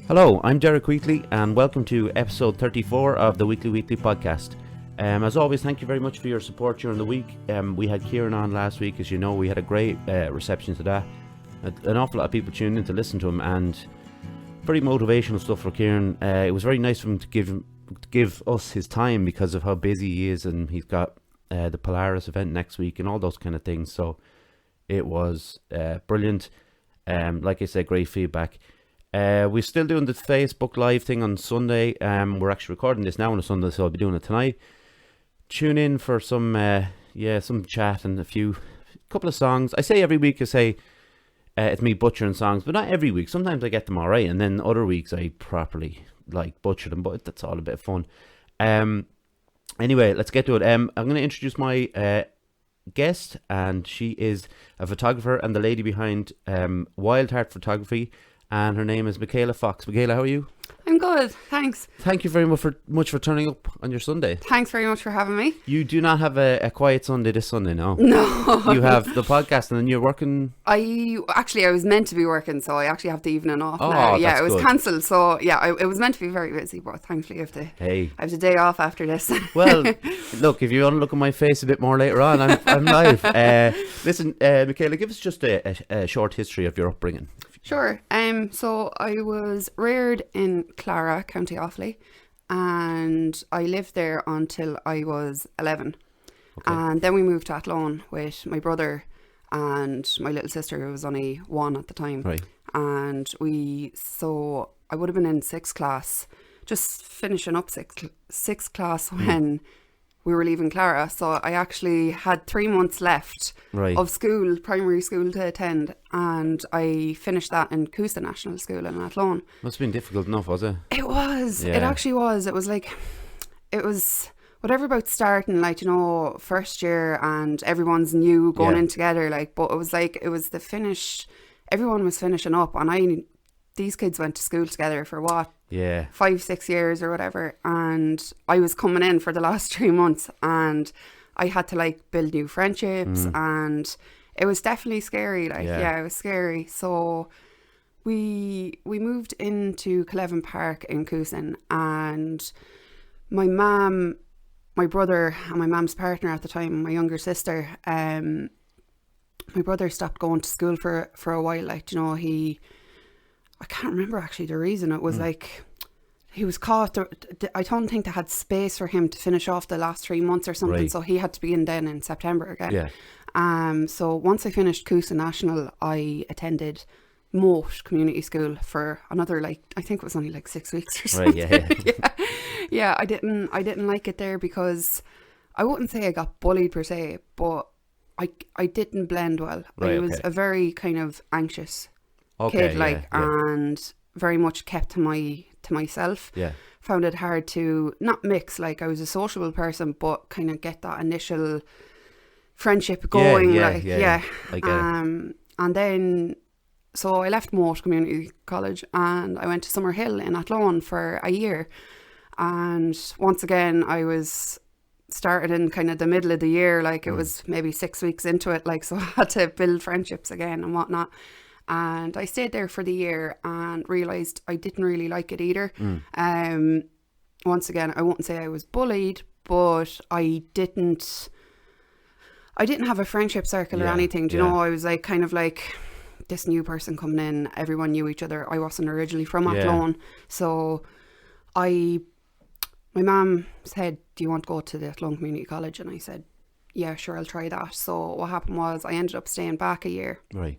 Hello, I'm Derek Wheatley, and welcome to episode 34 of the Wheatley podcast. As always, thank you very much for your support during the week. We had Kieran on last week, as you know. We had a great reception to that. An awful lot of people tuned in to listen to him, and very motivational stuff for Kieran. It was very nice for him to give us his time because of how busy he is, and he's got the Polaris event next week and all those kind of things. So it was brilliant. Like I said, great feedback. We're still doing the Facebook Live thing on Sunday. We're actually recording this now on a Sunday, so I'll be doing it tonight. Tune in for some chat and a couple of songs. I say every week, it's me butchering songs, but not every week. Sometimes I get them all right, and then other weeks I properly butcher them, but that's all a bit of fun. Anyway, let's get to it. I'm going to introduce my guest, and she is a photographer and the lady behind Wild Heart Photography. And her name is Michaela Fox. Michaela, how are you? I'm good, thanks. Thank you very much for turning up on your Sunday. Thanks very much for having me. You do not have a quiet Sunday this Sunday, no? No. You have the podcast and then you're working? I was meant to be working, so I actually have the evening off now. Yeah, it was good. cancelled, so yeah, it was meant to be very busy, but thankfully I have the day off after this. Well, look, if you want to look at my face a bit more later on, I'm live. Listen, Michaela, give us just a short history of your upbringing. Sure. So I was reared in Clara, County Offaly, and I lived there until I was 11. Okay. And then we moved to Athlone with my brother and my little sister, who was only 1 at the time. Right. And I would have been in 6th class, just finishing up 6th class when we were leaving Clara. So I actually had 3 months left of school, primary school to attend, and I finished that in Coosa National School in Athlone. Must have been difficult enough, was it? It was. Yeah. It actually was. It was whatever about starting, first year and everyone's new going in together, but it was the finish. Everyone was finishing up, and these kids went to school together for what? Yeah. 5-6 years or whatever. And I was coming in for the last 3 months, and I had to build new friendships, and it was definitely scary. It was scary. So we moved into Cleven Park in Coosan, and my mum, my brother and my mum's partner at the time, my younger sister, my brother stopped going to school for a while. I can't remember actually the reason. It was he was caught. I don't think they had space for him to finish off the last 3 months or something. Right. So he had to begin then in September again. Yeah. So once I finished Coosa National, I attended Moat Community School for another I think it was only 6 weeks or something. Right. Yeah. I didn't like it there because I wouldn't say I got bullied per se, but I didn't blend well. Right, I was a very kind of anxious kid, and very much kept to myself. Yeah. Found it hard to not mix. I was a sociable person, but kind of get that initial friendship going. And then so I left Moat Community College and I went to Summerhill in Athlone for a year. And once again, I was started in kind of the middle of the year. It was maybe 6 weeks into it. So I had to build friendships again and whatnot. And I stayed there for the year and realised I didn't really like it either. Once again, I won't say I was bullied, but I didn't have a friendship circle or anything. Do you know? I was this new person coming in. Everyone knew each other. I wasn't originally from Athlone. So my mum said, "Do you want to go to the Athlone Community College?" And I said, "Yeah, sure, I'll try that." So what happened was I ended up staying back a year. Right.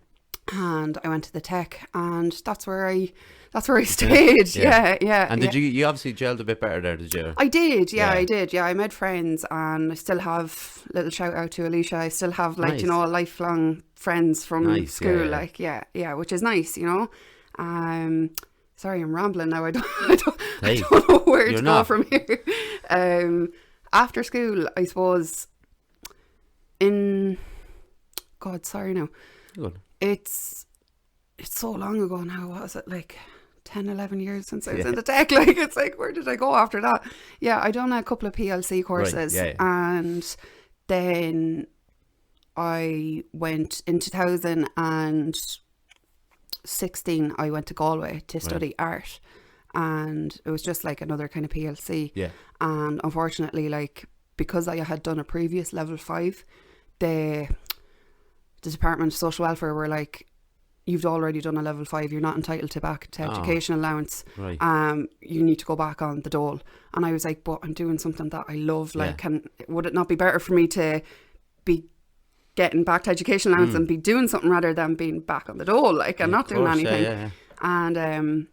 And I went to the tech, and that's where I stayed. Yeah. And did you obviously gelled a bit better there, did you? I did. I did. Yeah, I made friends, and I still have, little shout out to Alicia, I still have lifelong friends from school. Which is nice, Sorry, I'm rambling now. I don't know where to go from here. After school, I suppose sorry now. Good. It's so long ago now. What was it, 10, 11 years since I was in the tech? Where did I go after that? Yeah, I done a couple of PLC courses, and then I went in 2000 and 16, I went to Galway to study art, and it was just like another kind of PLC. Yeah. And unfortunately, like, because I had done a previous level 5, the Department of Social Welfare were like, you've already done a level 5, you're not entitled to back to education allowance. Right. You need to go back on the dole. And I was like, but I'm doing something that I love. Like, would it not be better for me to be getting back to education allowance and be doing something rather than being back on the dole? Like, I'm not doing anything. Yeah. And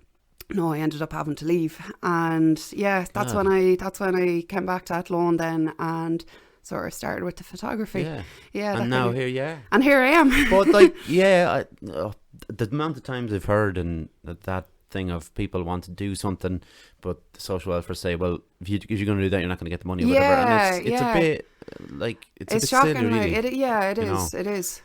no, I ended up having to leave. And that's when I came back to Athlone then, and sort of started with the photography. And now here you are. And here I am. But like, the amount of times I've heard and that thing of people want to do something, but the social welfare say, well, if you're going to do that, you're not going to get the money or whatever. And it's a bit like, it's a bit shocking. silly, really. It is.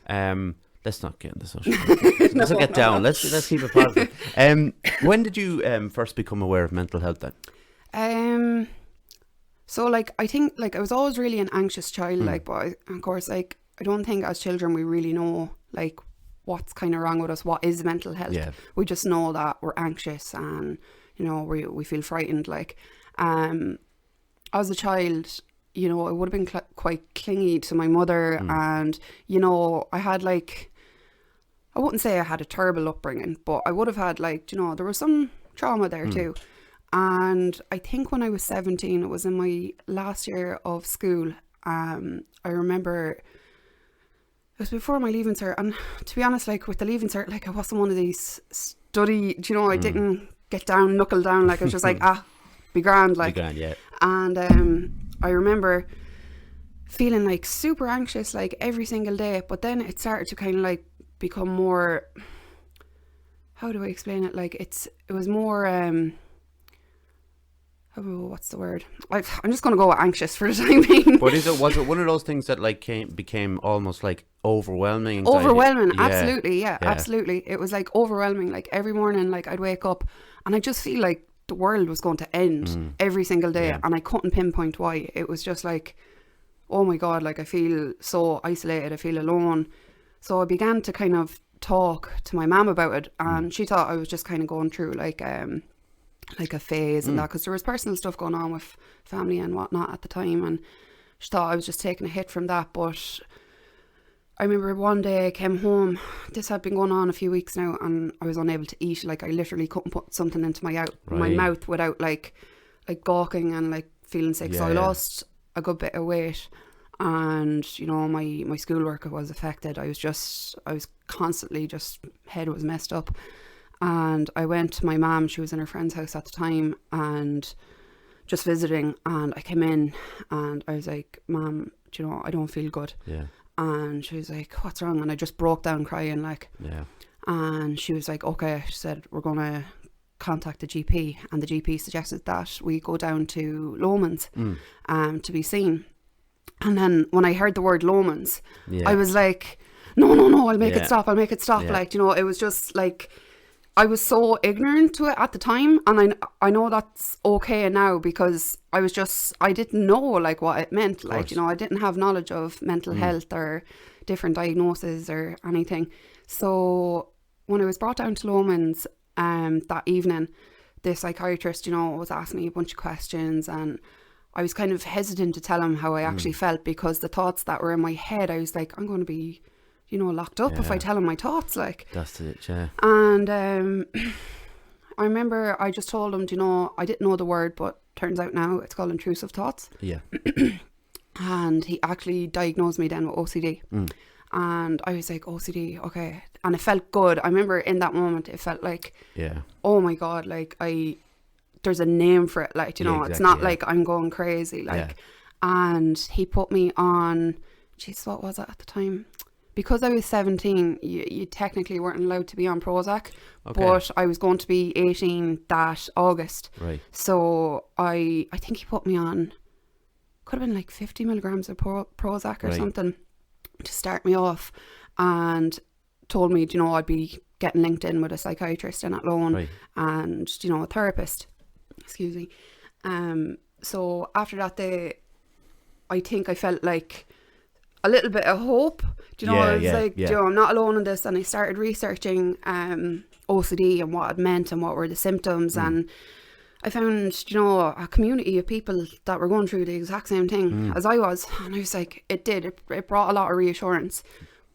Let's not get into social welfare. Let's not get down. Let's keep it positive. When did you first become aware of mental health then? So like, I think like I was always really an anxious child, like, but of course, like, I don't think as children we really know like what's kind of wrong with us, what is mental health. We just know that we're anxious and, you know, we feel frightened. Like, as a child, you know, I would have been quite clingy to my mother, and, you know, I had like, I wouldn't say I had a terrible upbringing, but I would have had like, you know, there was some trauma there too. And I think when I was 17, it was in my last year of school. I remember it was before my leaving cert, and to be honest, like with the leaving cert, like I wasn't one of these study, you know, I didn't get down, knuckle down, like I was just like, be grand, like. Be grand, yeah. And I remember feeling like super anxious like every single day, but then it started to kind of like become more, how do I explain it? Like it was more, what's the word? I'm just going to go with anxious for the time being. But was it one of those things that like became almost like overwhelming anxiety? Overwhelming, absolutely, absolutely. It was like overwhelming. Like every morning, like I'd wake up and I just feel like the world was going to end every single day, and I couldn't pinpoint why. It was just like, oh my God, like I feel so isolated, I feel alone. So I began to kind of talk to my mum about it, and she thought I was just kind of going through like a phase and that, because there was personal stuff going on with family and whatnot at the time, and she thought I was just taking a hit from that. But I remember one day I came home, this had been going on a few weeks now, and I was unable to eat. Like I literally couldn't put something into my mouth without like gawking and like feeling sick. So I lost a good bit of weight, and you know, my schoolwork was affected. I was constantly just, head was messed up. And I went to my mum, she was in her friend's house at the time, and just visiting, and I came in and I was like, Mum, do you know, I don't feel good. And she was like, what's wrong? And I just broke down crying, like. And she was like, okay. She said, we're going to contact the GP, and the GP suggested that we go down to Lomans to be seen. And then when I heard the word Lomans, I was like, no, I'll make it stop. Like, you know, it was just like, I was so ignorant to it at the time, and I know that's okay now, because I didn't know like what it meant, like, you know, I didn't have knowledge of mental health or different diagnoses or anything. So when I was brought down to Lomans that evening, the psychiatrist, you know, was asking me a bunch of questions, and I was kind of hesitant to tell him how I actually felt, because the thoughts that were in my head, I was like, I'm going to be, you know, locked up if I tell him my thoughts, like. That's it, yeah. And I remember I just told him, you know, I didn't know the word, but turns out now it's called intrusive thoughts. Yeah. And he actually diagnosed me then with OCD. And I was like, OCD, okay. And it felt good. I remember in that moment, it felt like, oh my God, like there's a name for it, like, you know, it's not like I'm going crazy, like. And he put me on, jeez, what was it at the time? Because I was 17, you technically weren't allowed to be on Prozac, but I was going to be 18 that August. Right. So I think he put me on, could have been like 50 milligrams of Prozac or something to start me off, and told me, you know, I'd be getting linked in with a psychiatrist in Athlone and, you know, a therapist. Excuse me. So after that day, I think I felt like a little bit of hope, do you know, I was like, you know, I'm not alone in this. And I started researching OCD and what it meant and what were the symptoms. And I found, you know, a community of people that were going through the exact same thing as I was. And I was like, it brought a lot of reassurance.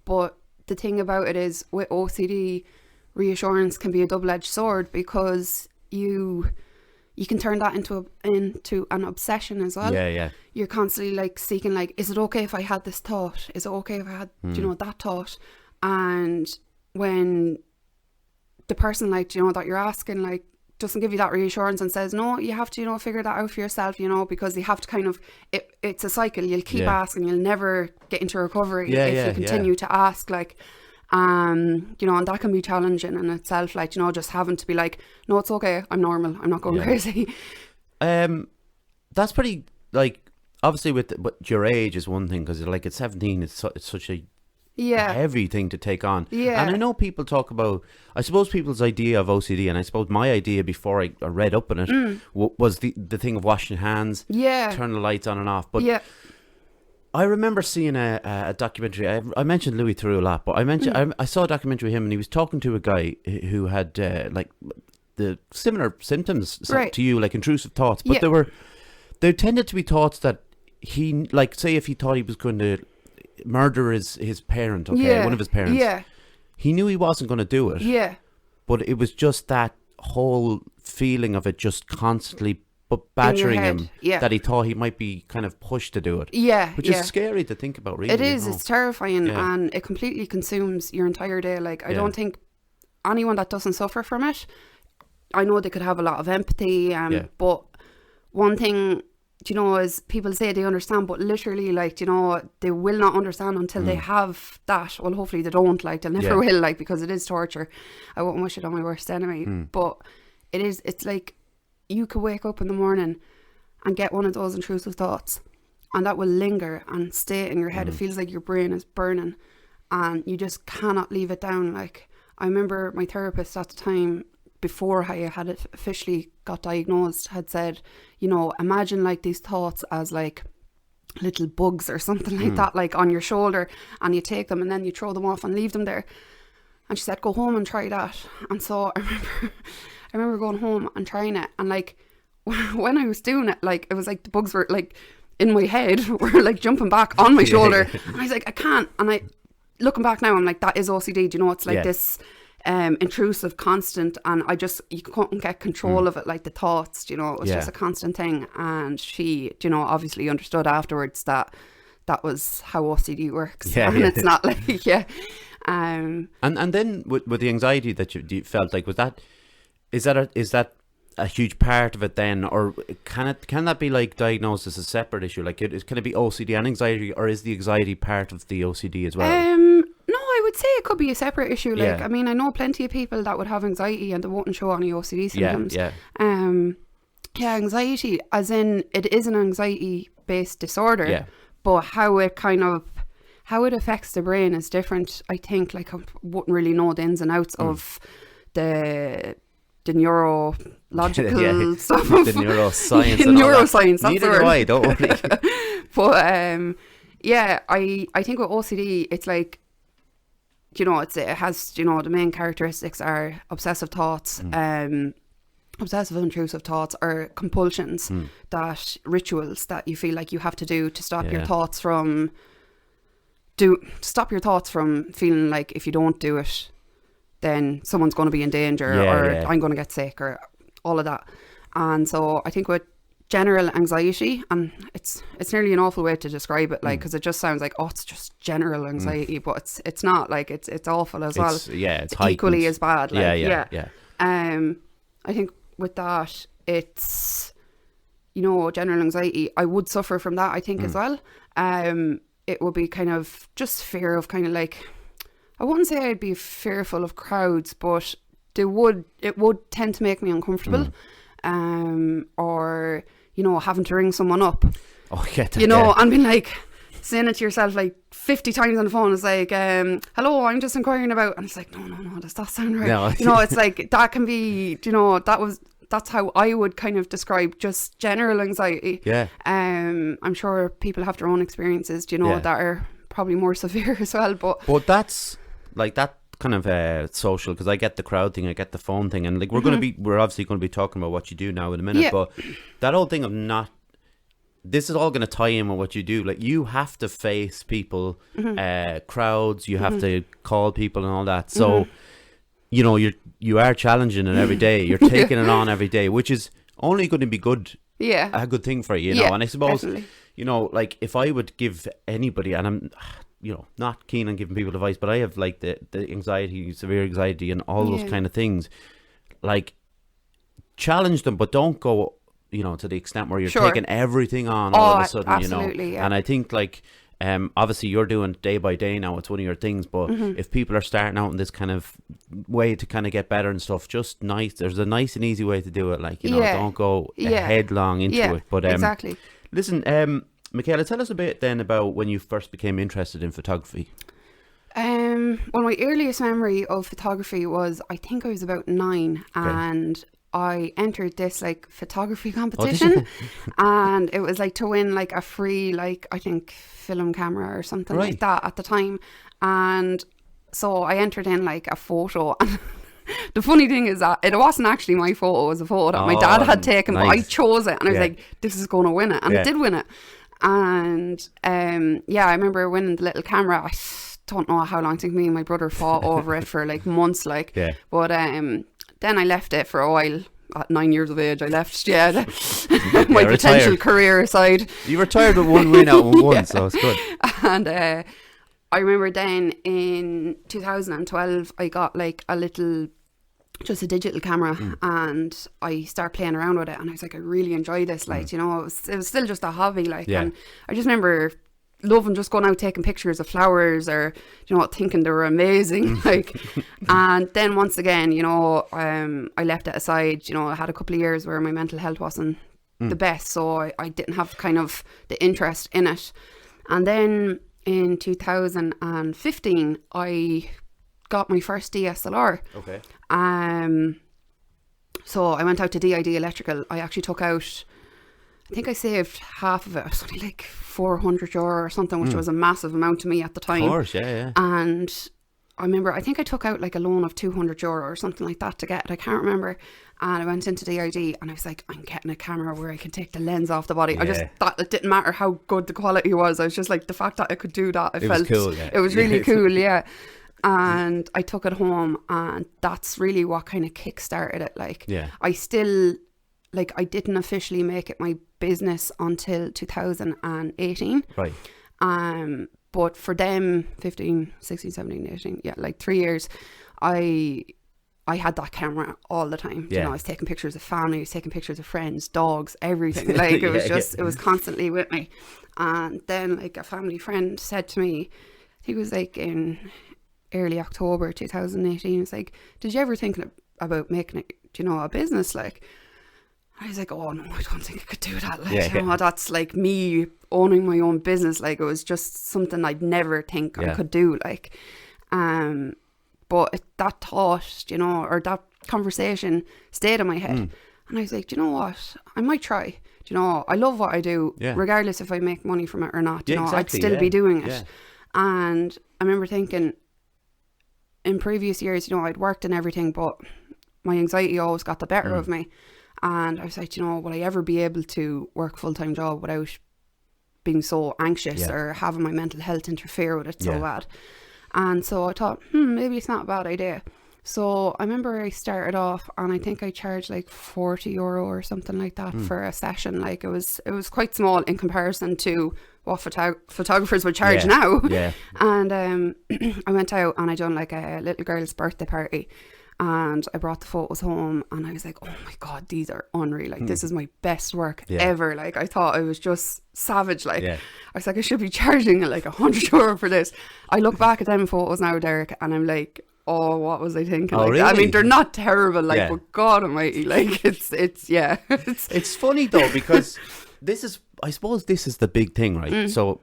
But the thing about it is, with OCD, reassurance can be a double-edged sword, because you can turn that into an obsession as well. You're constantly like seeking, like, is it okay if I had this thought? Is it okay if I had, you know, that thought? And when the person, like, you know, that you're asking, like, doesn't give you that reassurance and says, no, you have to, you know, figure that out for yourself, you know, because you have to kind of, it's a cycle. You'll keep asking, you'll never get into recovery if you continue to ask, like, you know, and that can be challenging in itself, like, you know, just having to be like, no, it's okay, I'm normal, I'm not going crazy. That's pretty, like, obviously but your age is one thing, because like at 17 it's such a heavy thing to take on. And I know people talk about, I suppose people's idea of OCD, and I suppose my idea before I read up on it was the thing of washing hands, turn the lights on and off. But I remember seeing a documentary. I mentioned Louis Theroux a lot, but I saw a documentary of him, and he was talking to a guy who had like the similar symptoms to you, like intrusive thoughts, but there tended to be thoughts that he, like, say if he thought he was going to murder his parent, one of his parents, he knew he wasn't going to do it, but it was just that whole feeling of it just constantly badgering him, that he thought he might be kind of pushed to do it, which is scary to think about, really. It is, it's terrifying, and it completely consumes your entire day. Like, I don't think anyone that doesn't suffer from it, I know they could have a lot of empathy, but one thing, you know, is people say they understand, but literally, like, you know, they will not understand until they have that. Well, hopefully they don't, like, they never will, like, because it is torture. I wouldn't wish it on my worst enemy, but it's like, you could wake up in the morning and get one of those intrusive thoughts, and that will linger and stay in your head. It feels like your brain is burning and you just cannot leave it down. Like, I remember my therapist at the time, before I had officially got diagnosed, had said, you know, imagine like these thoughts as like little bugs or something like that, like on your shoulder, and you take them and then you throw them off and leave them there. And she said, go home and try that. And so I remember going home and trying it, and like when I was doing it, like it was like the bugs were like in my head, were like jumping back on my shoulder, and I was like, I can't. And I, looking back now, I'm like, that is OCD. Do you know, it's like this intrusive, constant, and you couldn't get control of it, like the thoughts, you know, it was just a constant thing. And she, you know, obviously understood afterwards that was how OCD works, and it's not like and then with the anxiety that you felt, like, is that a huge part of it then, or can that be like diagnosed as a separate issue? Like, can it be OCD and anxiety, or is the anxiety part of the OCD as well? No, I would say it could be a separate issue. Like, I mean, I know plenty of people that would have anxiety and they wouldn't show any OCD symptoms. Anxiety, as in, it is an anxiety-based disorder, but how it affects the brain is different. I think, like, I wouldn't really know the ins and outs of the neurological stuff, the neuroscience, neuroscience. That's neither do I, don't worry. But I think with OCD, it's like, you know, it has, you know, the main characteristics are obsessive thoughts, obsessive intrusive thoughts, or compulsions, that rituals that you feel like you have to do to stop your thoughts from feeling like if you don't do it, then someone's going to be in danger, I'm going to get sick, or all of that. And so I think with general anxiety, and it's nearly an awful way to describe it, like, because it just sounds like, oh, it's just general anxiety, but it's not. Like, it's awful as well. It's equally as bad. Like, I think with that, it's, you know, general anxiety, I would suffer from that, I think, as well. It would be kind of just fear of kind of like, I wouldn't say I'd be fearful of crowds, but it would tend to make me uncomfortable. Or, you know, having to ring someone up. Oh, yeah. You know, and being like, saying it to yourself like 50 times on the phone. It's like, hello, I'm just inquiring about, and it's like, no, does that sound right? No. You know, it's like, that can be, you know, that's how I would kind of describe just general anxiety. I'm sure people have their own experiences, you know, that are probably more severe as well, but that's like, that kind of social, because I get the crowd thing, I get the phone thing, and like we're obviously going to be talking about what you do now in a minute, but that whole thing of this is all going to tie in with what you do. Like, you have to face people, crowds, you have to call people and all that. So, you know, you are challenging it every day. You're taking it on every day, which is only going to be good. Yeah. A good thing for you, you know. And I suppose, you know, like, if I would give anybody, and I'm, you know, not keen on giving people advice, but I have like the anxiety, severe anxiety and all those kind of things. Like, challenge them, but don't go, you know, to the extent where you're taking everything on all of a sudden, you know. Yeah. And I think, like, obviously you're doing day by day now, it's one of your things, but if people are starting out in this kind of way to kind of get better and stuff, there's a nice and easy way to do it, like, you know, don't go headlong into it. But exactly. Listen, Michaela, tell us a bit then about when you first became interested in photography. Well, my earliest memory of photography was, I think I was about 9, and I entered this like photography competition, and it was like to win like a free, like, I think film camera or something like that at the time. And so I entered in like a photo, and the funny thing is that it wasn't actually my photo, it was a photo that my dad had taken, but I chose it, and I was like, this is going to win it, and it did win it. And I remember winning the little camera. I don't know how long, I think me and my brother fought over it for like months, like, but then I left it for a while. At 9 years of age, I left, my potential career aside. You retired with one win out of one, so it's good. And I remember then in 2012, I got like just a digital camera, and I started playing around with it, and I was like, I really enjoy this, like, you know, it was still just a hobby, like, and I just remember loving just going out taking pictures of flowers, or, you know, thinking they were amazing, like. And then once again, you know, I left it aside. You know, I had a couple of years where my mental health wasn't the best, so I didn't have kind of the interest in it. And then in 2015 I got my first DSLR. So I went out to DID Electrical. I actually took out, I think I saved half of it. It was only like €400 or something, which was a massive amount to me at the time. Of course, yeah. And I remember, I think I took out like a loan of €200 or something like that to get it. I can't remember. And I went into DID, and I was like, I'm getting a camera where I can take the lens off the body. I just thought it didn't matter how good the quality was. I was just like, the fact that I could do that, it felt cool. It was really cool, And I took it home, and that's really what kind of kick-started it. Like, I still, like, I didn't officially make it my business until 2018. But for them, 15, 16, 17, 18, like 3 years, I had that camera all the time. You know, I was taking pictures of family, I was taking pictures of friends, dogs, everything. Like, it was just, it was constantly with me. And then, like, a family friend said to me, he was like in early October 2018, he was like, did you ever think about making it, you know, a business? Like, I was like, oh no, I don't think I could do that. Like, you know, that's like me owning my own business. Like, it was just something I'd never think I could do. Like, but that thought, you know, or that conversation stayed in my head. And I was like, do you know what? I might try. Do you know, I love what I do, regardless if I make money from it or not. You know, I'd still be doing it. And I remember thinking, in previous years, you know, I'd worked and everything, but my anxiety always got the better of me. And I was like, you know, will I ever be able to work a full-time job without being so anxious or having my mental health interfere with it so bad? And so I thought, maybe it's not a bad idea. So I remember I started off, and I think I charged like €40 or something like that for a session. Like, it was quite small in comparison to what photographers would charge now. And I went out, and I done like a little girl's birthday party. And I brought the photos home, and I was like, oh my God, these are unreal. Like, this is my best work ever. Like, I thought I was just savage. Like, I was like, I should be charging like €100 for this. I look back at them photos now, Derek, and I'm like, oh, what was I thinking? Oh, like, really? I mean, they're not terrible, like, but God almighty, like, it's It's funny though, because I suppose this is the big thing, right? So,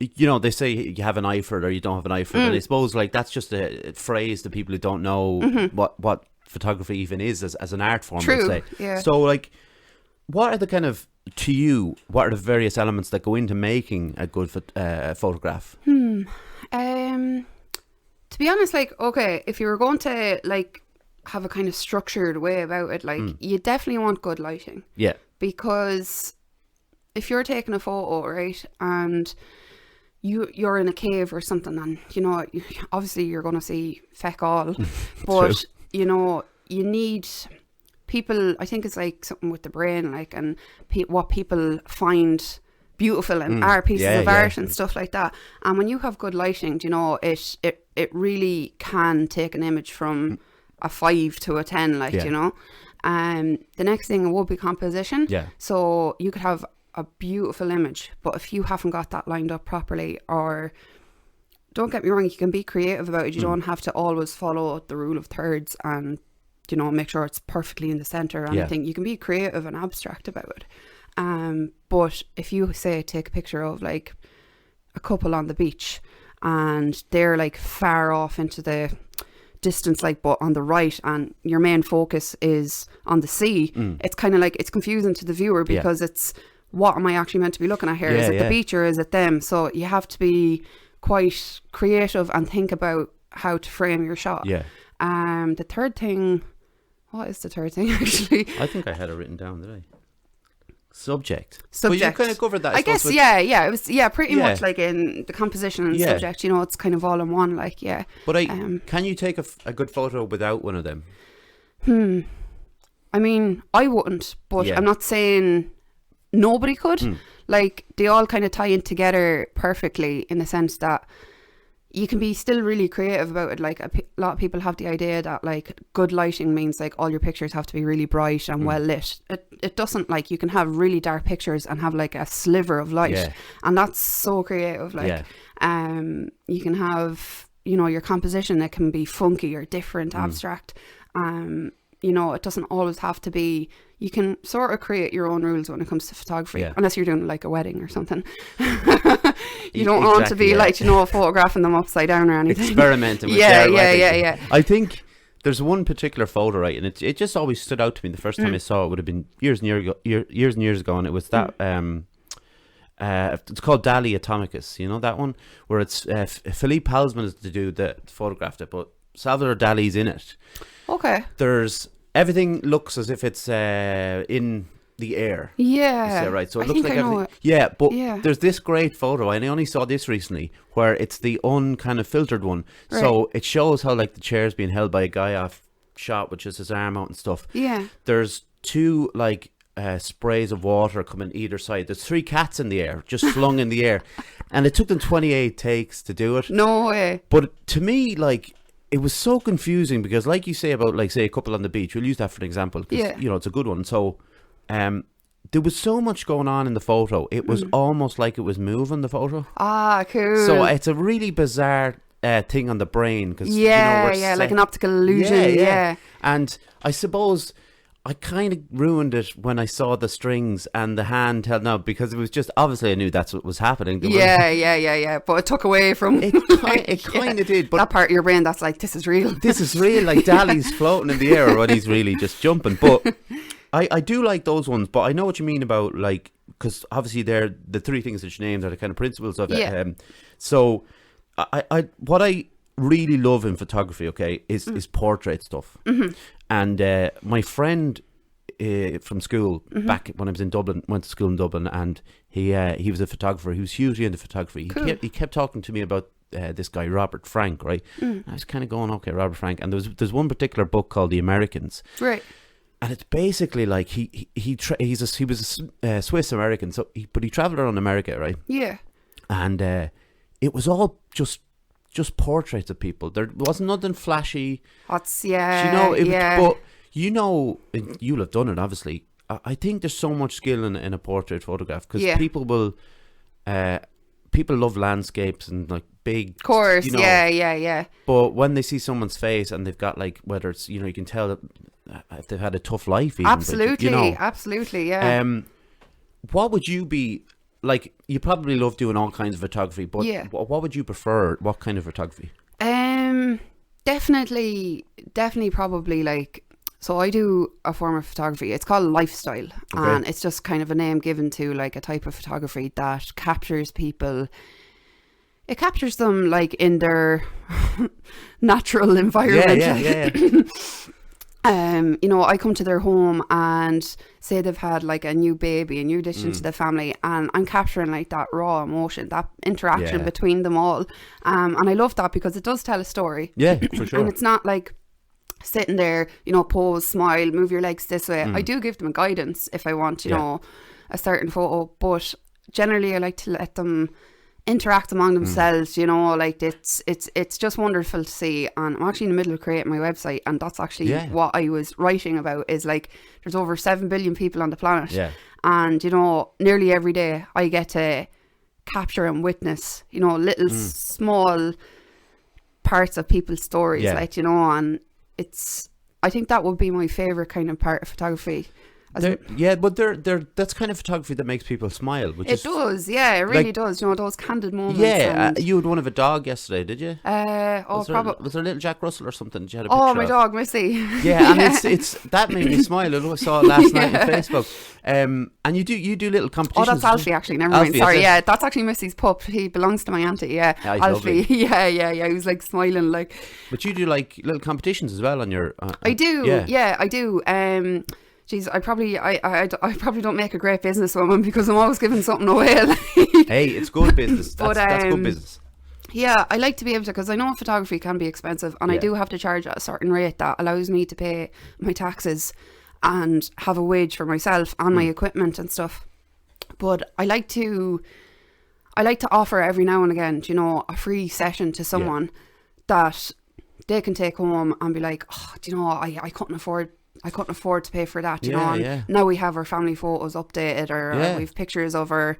you know, they say you have an eye for it or you don't have an eye for it. And I suppose, like, that's just a phrase to people who don't know what photography even is as an art form, let's say. So, like, what are the kind of, to you, what are the various elements that go into making a good photograph? To be honest, like, okay, if you were going to like have a kind of structured way about it, like you definitely want good lighting. Yeah. Because if you're taking a photo, right, and you're in a cave or something, and obviously you're going to see feck all, but you need people. I think it's like something with the brain, like, and what people find beautiful and are pieces of art and stuff like that. And when you have good lighting, it really can take an image from a 5 to a 10, like, the next thing would be composition. Yeah. So you could have a beautiful image, but if you haven't got that lined up properly, or don't get me wrong, you can be creative about it. You don't have to always follow the rule of thirds and, make sure it's perfectly in the center or anything. You can be creative and abstract about it. But if you say take a picture of like a couple on the beach and they're like far off into the distance, like, but on the right, and your main focus is on the sea, it's kind of like, it's confusing to the viewer because it's, what am I actually meant to be looking at here? Is it the beach or is it them? So you have to be quite creative and think about how to frame your shot. Yeah. The third thing, what is the third thing actually? I think I had it written down, did I? Subject. Subject. But you kind of covered that. I guess, it was, pretty much like in the composition and subject, it's kind of all in one, like, But can you take a good photo without one of them? I mean, I wouldn't, but I'm not saying nobody could. Like, they all kind of tie in together perfectly, in the sense that you can be still really creative about it. Like, a lot of people have the idea that like good lighting means like all your pictures have to be really bright and well lit. It doesn't. Like, you can have really dark pictures and have like a sliver of light, and that's so creative. Like, you can have, your composition, it can be funky or different, abstract. It doesn't always have to be. You can sort of create your own rules when it comes to photography, unless you're doing like a wedding or something. You don't want to be like, photographing them upside down or anything. Experimenting with I think there's one particular photo, right, and it just always stood out to me. The first time I saw it would have been years and years ago, and it was that it's called Dali Atomicus. You know that one, where it's Philippe Halsman is to do the photographed it, but Salvador Dali's in it. Okay. There's everything looks as if it's in the air. Yeah. Right. So it looks like everything. Yeah, but there's this great photo, and I only saw this recently, where it's the kind of filtered one. Right. So it shows how like the chair's being held by a guy off shot with just his arm out and stuff. Yeah. There's two like sprays of water coming either side. There's 3 cats in the air, just flung in the air, and it took them 28 takes to do it. No way. But to me, like, it was so confusing because, like you say about, like, say, a couple on the beach, we'll use that for an example, because, it's a good one. So, there was so much going on in the photo. It was almost like it was moving, the photo. Ah, cool. So it's a really bizarre thing on the brain. Cause, like an optical illusion. Yeah. And I suppose I kind of ruined it when I saw the strings and the hand held out, because it was just, obviously I knew that's what was happening. Yeah. But it took away from it. It kind of did. But that part of your brain that's like, this is real. This is real. Like Dali's floating in the air, or he's really just jumping. But I do like those ones. But I know what you mean about, like, because obviously they're the 3 things that you named are the kind of principles of it. Yeah. So what I really love in photography, is portrait stuff. And my friend from school, back when I was in Dublin, went to school in Dublin, and he was a photographer. He was hugely into photography. Cool. He kept talking to me about this guy Robert Frank, right? I was kind of going, okay, Robert Frank. And there's one particular book called The Americans, right? And it's basically like he was a Swiss American, but he traveled around America, right? Yeah. And it was all just portraits of people. There wasn't nothing flashy. But you'll have done it, obviously. I think there's so much skill in a portrait photograph, because people love landscapes and like big. Of course, yeah. But when they see someone's face and they've got, like, whether it's, you can tell that if they've had a tough life, even, absolutely, yeah. What would you be like? You probably love doing all kinds of photography, but what would you prefer? What kind of photography? Definitely probably, like, so I do a form of photography. It's called lifestyle, and it's just kind of a name given to like a type of photography that captures people. It captures them like in their natural environment. Yeah. You know, I come to their home and say they've had like a new baby, a new addition to the family, and I'm capturing like that raw emotion, that interaction between them all. And I love that because it does tell a story. Yeah, for sure. And it's not like sitting there, you know, pose, smile, move your legs this way. I do give them guidance if I want, you know, a certain photo, but generally I like to let them interact among themselves, you know, like it's just wonderful to see. And I'm actually in the middle of creating my website, and that's actually what I was writing about, is like there's over 7 billion people on the planet, and you know, nearly every day I get to capture and witness, you know, little small parts of people's stories, like, you know, and I think that would be my favorite kind of part of photography. But that's kind of photography that makes people smile. It does, yeah, it really does. You know, those candid moments. Yeah, you had one of a dog yesterday, did you? Probably. Was there a little Jack Russell or something? Did you had a picture Oh, my dog, Missy. Yeah, and it's that made me smile. I saw it last night on Facebook. And you do little competitions. Oh, that's Alfie, actually. Never mind. Sorry, that's actually Missy's pup. He belongs to my auntie. Yeah, Alfie. Yeah. He was like smiling, like. But you do like little competitions as well on your. I do. Yeah, I do. Geez, I probably don't make a great businesswoman because I'm always giving something away. Hey, it's good business. That's good business. Yeah, I like to be able to, because I know photography can be expensive, and I do have to charge at a certain rate that allows me to pay my taxes and have a wage for myself and my equipment and stuff. But I like to offer every now and again, you know, a free session to someone that they can take home and be like, oh, do you know, I couldn't afford to pay for that, you know, and now we have our family photos updated, or we have pictures of our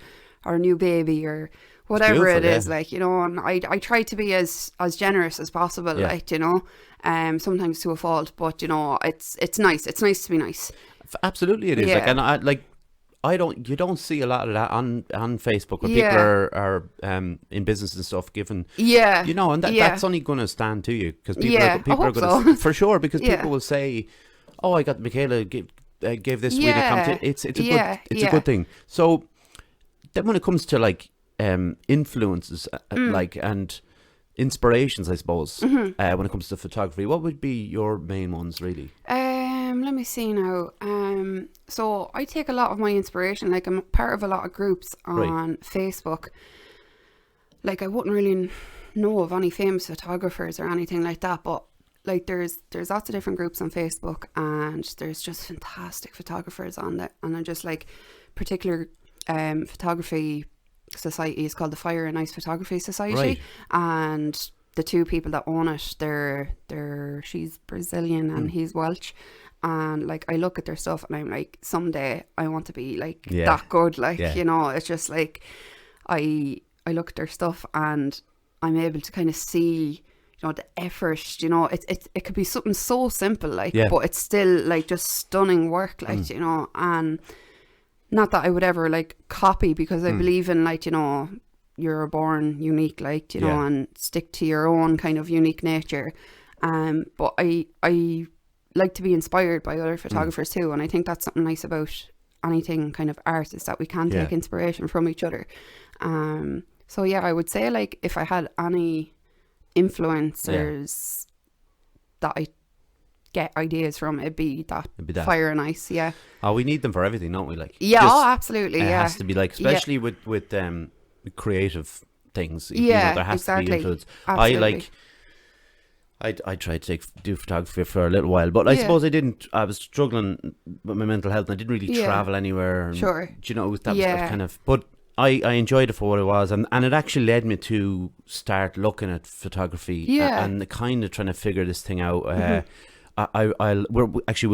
new baby, or whatever it is, like, you know, and I try to be as generous as possible, like, you know, sometimes to a fault, but you know, it's nice to be nice. Absolutely it is. Like, and you don't see a lot of that on Facebook, where people are in business and stuff giving, you know, and that's only going to stand to you, because people are going to, for sure, because people will say, oh, I got Michaela gave this really it's a good thing. So then when it comes to like influences like and inspirations, I suppose, when it comes to photography, what would be your main ones really? Let me see now. So I take a lot of my inspiration, like I'm part of a lot of groups on Facebook. Like I wouldn't really know of any famous photographers or anything like that, but like there's lots of different groups on Facebook, and there's just fantastic photographers on there, and I'm just like particular photography society is called the Fire and Ice Photography Society, and the two people that own it, they're she's Brazilian and he's Welsh, and like I look at their stuff and I'm like, someday I want to be like that good, like you know, it's just like I look at their stuff and I'm able to kind of see, you know, the effort, you know, it could be something so simple, like, but it's still like just stunning work, like, you know, and not that I would ever like copy, because I believe in, like, you know, you're born unique, like, you know, and stick to your own kind of unique nature. But I like to be inspired by other photographers too, and I think that's something nice about anything kind of art, is that we can take inspiration from each other. So yeah, I would say, like, if I had any influencers that I get ideas from, it'd be that Fire and Ice. Oh, we need them for everything, don't we? Like, absolutely. It has to be, like, especially with creative things, you know, there has to be influence. Absolutely. I tried to do photography for a little while, but I suppose I was struggling with my mental health, and I didn't really travel anywhere, and, you know, that was kind of, but I enjoyed it for what it was, and it actually led me to start looking at photography and kind of trying to figure this thing out. We'll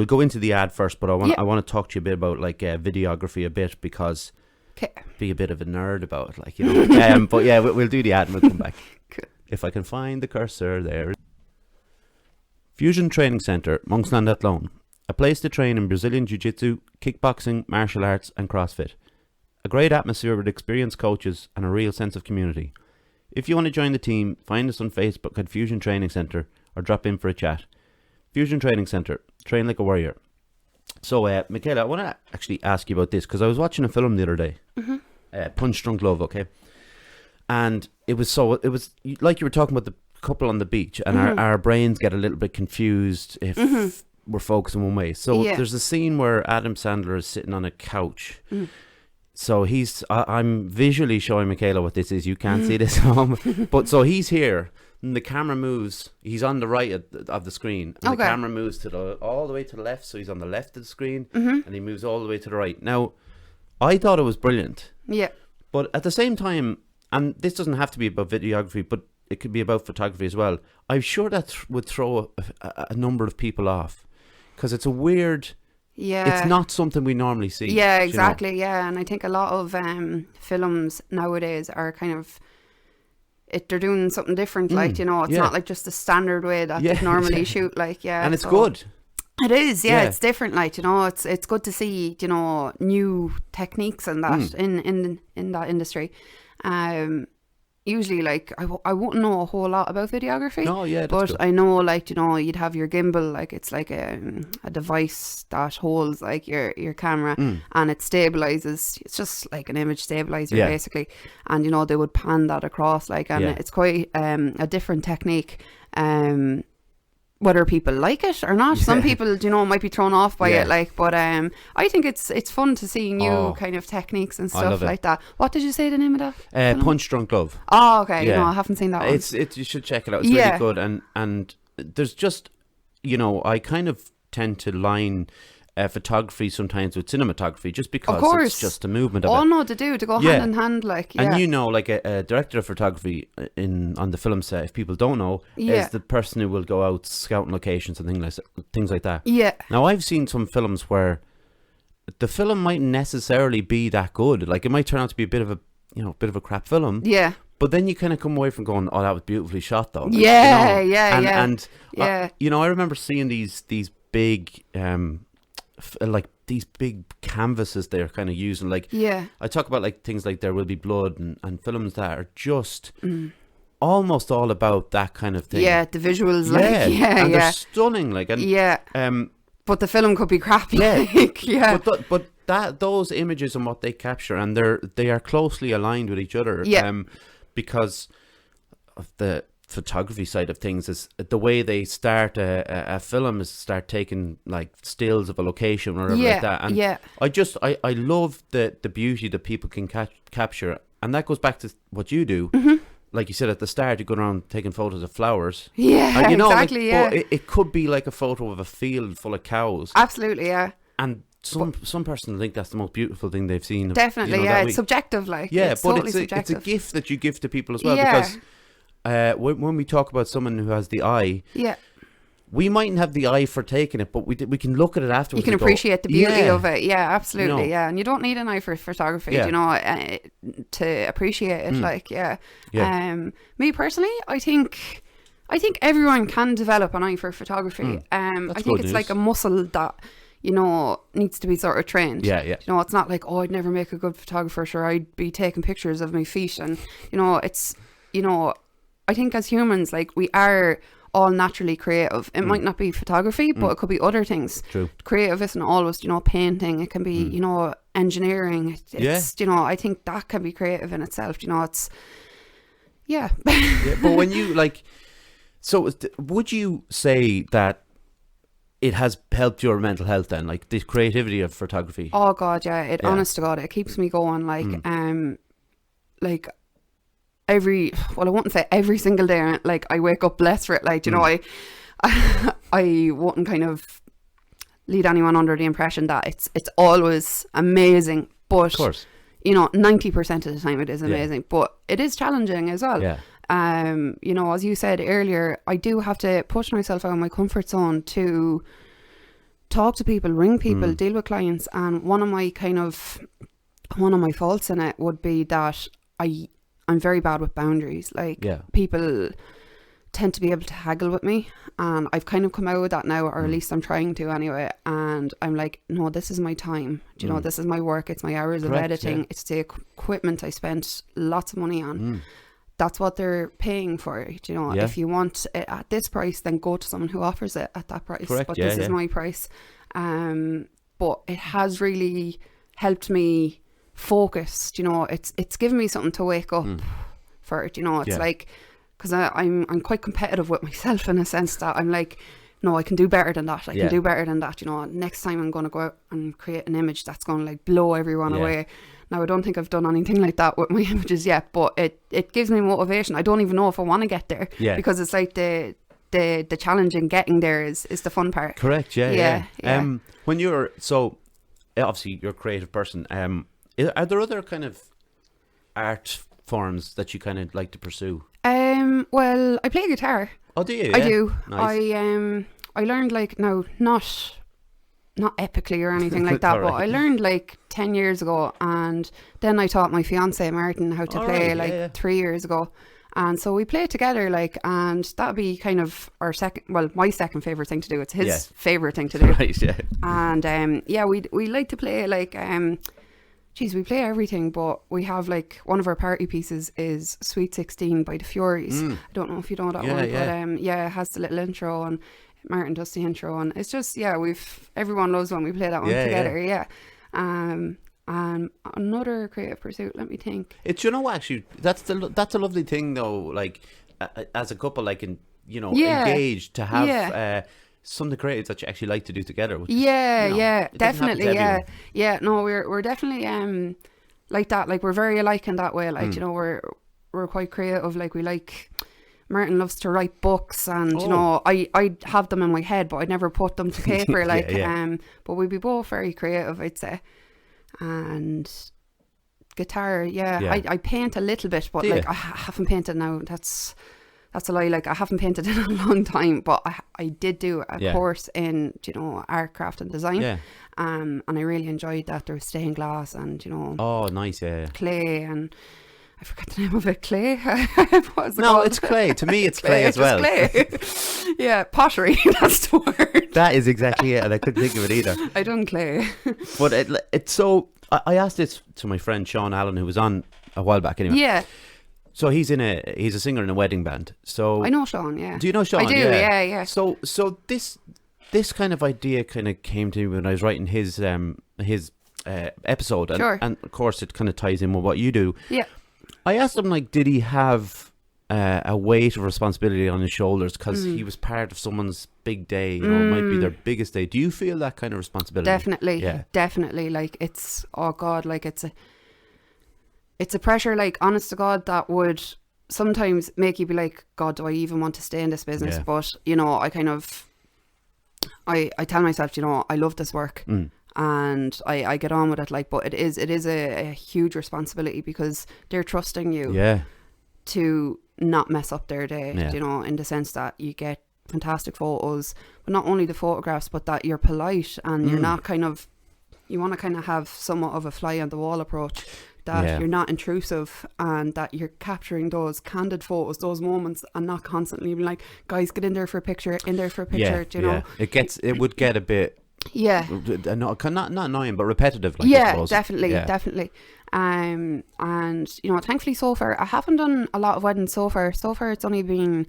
go into the ad first, but I want to talk to you a bit about, like, videography a bit, because be a bit of a nerd about it, like, you know. But yeah, we'll do the ad and we'll come back. Cool. If I can find the cursor there. Fusion Training Centre, Monksland Athlone, a place to train in Brazilian Jiu-Jitsu, kickboxing, martial arts and CrossFit. A great atmosphere with experienced coaches and a real sense of community. If you want to join the team, find us on Facebook at Fusion Training Centre, or drop in for a chat. Fusion Training Centre, train like a warrior. So, Michaela, I want to actually ask you about this, because I was watching a film the other day, Punch Drunk Love, okay? And it was like you were talking about the couple on the beach, and our brains get a little bit confused if we're focusing one way. So there's a scene where Adam Sandler is sitting on a couch. So I'm visually showing Michaela what this is. You can't see this at home. But so he's here, and the camera moves. He's on the right of the screen. And the camera moves all the way to the left. So he's on the left of the screen, and he moves all the way to the right. Now, I thought it was brilliant. Yeah. But at the same time, and this doesn't have to be about videography, but it could be about photography as well. I'm sure that would throw a number of people off, because it's a weird... Yeah. It's not something we normally see. Yeah, exactly. Yeah. And I think a lot of films nowadays are kind of... they're doing something different, like, it's not like just the standard way that they normally shoot, like, And it's good. It is, it's different, like, it's good to see, new techniques and that in that industry. Usually, like, I wouldn't know a whole lot about videography. No, but good. I know, like, you'd have your gimbal, like, it's like a device that holds, like, your camera, and it stabilizes. It's just like an image stabilizer, basically. And, they would pan that across, like, and it's quite a different technique. Whether people like it or not, some people, might be thrown off by it, like, but I think it's fun to see new kind of techniques and stuff like that. What did you say the name of that? Punch Drunk Love. Oh, okay. Yeah. I haven't seen that one. You should check it out. It's really good, and there's just, I kind of tend to line photography sometimes with cinematography, just because it's just a movement of it. Oh no, to go hand in hand, like, and like a director of photography on the film set, if people don't know, is the person who will go out scouting locations and things like that. Now I've seen some films where the film mightn't necessarily be that good, like it might turn out to be a bit of a crap film, but then you kind of come away from going, oh, that was beautifully shot though. And I remember seeing these big like these big canvases they're kind of using, like I talk about like things like There Will Be Blood and films that are just almost all about that kind of thing. The visuals, like, and they're stunning, like, and but the film could be crappy, but those images and what they capture, and they are closely aligned with each other, because of the photography side of things. Is the way they start a film is start taking like stills of a location or whatever like that, and I love the beauty that people can capture, and that goes back to what you do. Like you said at the start, you go around taking photos of flowers, exactly, but it could be like a photo of a field full of cows, absolutely, and some person think that's the most beautiful thing they've seen. Definitely, it's subjective, like, it's but totally it's a gift that you give to people as well, because when we talk about someone who has the eye, we mightn't have the eye for taking it, but we can look at it afterwards. You can appreciate the beauty of it. Yeah, absolutely. And you don't need an eye for photography, to appreciate it. Like, me personally, I think everyone can develop an eye for photography. I think it's like a muscle that needs to be sort of trained. It's not like, oh, I'd never make a good photographer, sure, I'd be taking pictures of my feet, and it's I think as humans, like, we are all naturally creative. It might not be photography, but it could be other things. True. Creative isn't always, painting. It can be, engineering. It's, I think that can be creative in itself. It's, but when you, like, so would you say that it has helped your mental health then, like the creativity of photography? Oh God, yeah. Honest to God, it keeps me going. Like, like, I wouldn't say every single day, like, I wake up blessed for it, like, I wouldn't kind of lead anyone under the impression that it's always amazing, but of course, 90% of the time it is amazing, but it is challenging as well. As you said earlier, I do have to push myself out of my comfort zone to talk to people, ring people, deal with clients, and one of my faults in it would be that I'm very bad with boundaries. Like, people tend to be able to haggle with me, and I've kind of come out with that now, or at least I'm trying to anyway, and I'm like, no, this is my time. Do you know, this is my work, it's my hours of editing, it's the equipment I spent lots of money on. That's what they're paying for. Do you know, if you want it at this price, then go to someone who offers it at that price. But this is my price. But it has really helped me focus. You know, it's given me something to wake up for. You know, it's like because I'm quite competitive with myself in a sense that I'm like, no, I can do better than that. I can do better than that. You know, next time I'm going to go out and create an image that's going to like blow everyone away. Now, I don't think I've done anything like that with my images yet, but it gives me motivation. I don't even know if I want to get there because it's like the challenge in getting there is the fun part. Correct. Yeah. When you're, so obviously you're a creative person. Are there other kind of art forms that you kind of like to pursue? Well, I play guitar. Oh, do you? I do. Nice. I learned like, no, not epically or anything like that, but I learned like 10 years ago, and then I taught my fiance Martin how to play 3 years ago, and so we play together, like, and that'd be kind of our my second favorite thing to do. It's his favorite thing to do. Right, yeah. And we like to play like we play everything, but we have like one of our party pieces is Sweet 16 by the Furies. I don't know if you know that one, but it has the little intro, and Martin does the intro, and it's just everyone loves when we play that one together. And another creative pursuit, let me think. It's, you know, actually that's a lovely thing though, like as a couple, like, in, you know, engaged to have something creative that you actually like to do together. Which Definitely. No, we're definitely like that. Like, we're very alike in that way. Like, you know, we're quite creative. Like, we like, Martin loves to write books, and you know, I have them in my head, but I'd never put them to paper. Like, but we'd be both very creative, I'd say. And guitar, I paint a little bit, but like I haven't painted now. That's a lie. Like, I haven't painted in a long time, but I did do a course in, you know, art, craft and design. And I really enjoyed that. There was stained glass and, you know, nice, clay, and I forgot the name of it. Clay? It's clay. To me, it's clay as well. Clay. Pottery. That's the word. That is exactly it, and I couldn't think of it either. I done clay. But it's so. I asked this to my friend Sean Allen, who was on a while back. Anyway. Yeah. So he's a singer in a wedding band. So I know Sean. Yeah. Do you know Sean? I do. Yeah. So this kind of idea kind of came to me when I was writing his episode, and of course it kind of ties in with what you do. Yeah. I asked him, like, did he have a weight of responsibility on his shoulders because he was part of someone's big day, you know, it might be their biggest day. Do you feel that kind of responsibility? Definitely. Like, it's, oh God, like, it's a pressure, like, honest to God, that would sometimes make you be like, God, do I even want to stay in this business? But, you know, I kind of, I tell myself, you know, I love this work. And I get on with it, like, but it is a huge responsibility because they're trusting you to not mess up their day, you know, in the sense that you get fantastic photos, but not only the photographs, but that you're polite and you're not kind of, you want to kind of have somewhat of a fly on the wall approach, that you're not intrusive, and that you're capturing those candid photos, those moments, and not constantly being like, guys, get in there for a picture, do you know? It would get a bit not annoying, but repetitive, like, I suppose. Definitely. And you know, thankfully so far I haven't done a lot of weddings so far it's only been